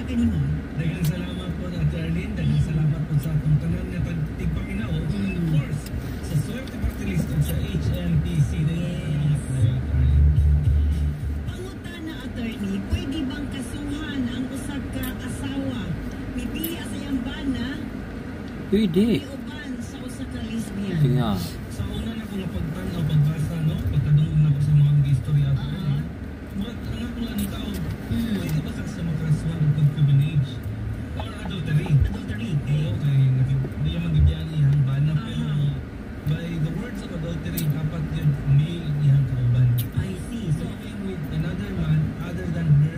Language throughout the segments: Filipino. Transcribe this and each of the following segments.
kanimo. Daghang salamat po na Charlene, daghang salamat po sa atong tanan nga tigpaminaw. Of course, sa Swerte Party List ug sa HNPC. Pangutan na attorney, pwede bang kasuhan ang usab ka asawa mipiya sa iyang bana? Pwede. Iuban sa usa ka lesbian. Pwede nga. Sa una na ko napagtanaw, pagbasa, no? Pagkadungog na ko sa mga istorya ato. Ang ako lang ikaw, pwede ba sa makaswan ng concubinage? Or adultery? Adultery. Oo, kay hindi yung magibiyaan iyang bana. Pero by the words of adultery, dapat yun male iyang kauban. I see. So, being with another man other than her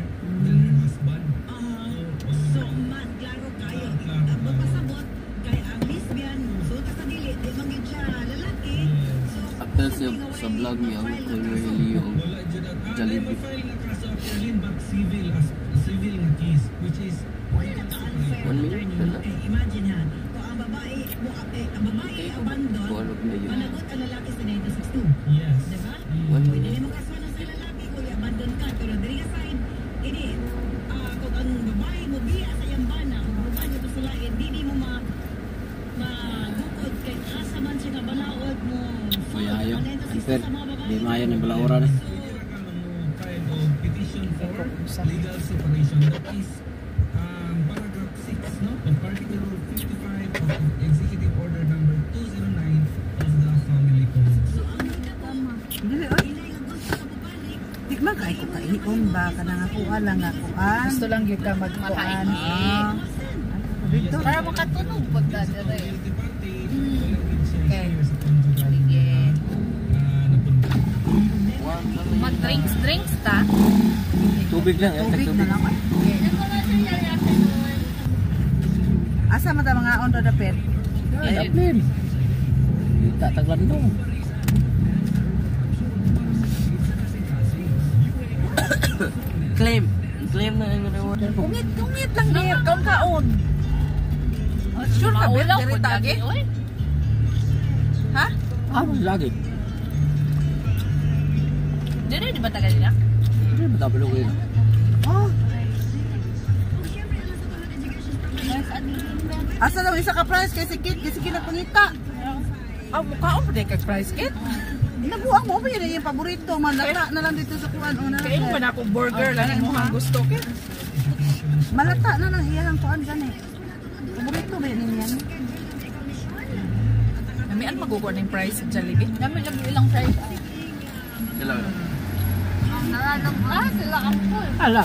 husband. So, man, klaro kayo. Magpasabot, kay ang lesbian, so takadili, di magid siya lalaki. So, After sa vlog niya, ang Helio og Wala dyan at Jollibee. file na kaso of Charlene, but civil na case, which is wala ka-unfair 1 minute attorney. na lang. Okay, imagine ha, kung ang babae abandon, Kuha na yun. managot ang lalaki sa 1962. yes. Diba? 1 Pwede minute. mo kasama sa lalaki kung i-abandon ka, pero diri ka side, ini, kung ang babae mo biya sa iyang bana, kung babae mo sa lain, di mo magukod kay asa man siya nga balaod mo. Kaya yun. Sa Unfair. mga babae. Di maayo ng balaoran. Kind of petition for legal separation. That is paragraph 6, no? Of Article 55 of Executive Order number 209 of the Family Code. So, ang tama. Dili oy. Inay nga gusto ka babalik. Di man kay ko kaihon ba kanang ako lang ako an. Gusto lang gyud ka magkuan. Dito. Para makatunog pag dadere. Guilty party, wala din siya Okay. share sa conjugal Sige. napunta. Mag-drinks ta. Tubig lang. Tubig na lang. Ay. Asa man ta mga on the pet? Ay, aplin. Kita taglandong. Claim. Claim na yung reward. Kungit lang dir kaon. Sure ka bet diri tagi? Ha? Ah, lagi. Dire di ba tagal nila? Hindi ba tablo ko yun? Oh. Asa daw isa ka price kay sikit na pangita. Ah, mukhaon pa kay price kit. Nabuang mo ba yun yung paborito man lata na lang dito sa kuan una. Kaya mo na ako burger lang mo ang gusto kit. Malata na lang iyang kuan gani. Paborito ba yun yan? Namian magukuha ng price sa Jollibee. Nami lang ilang price. Dalawa. Nalanong sila ang full. Ala.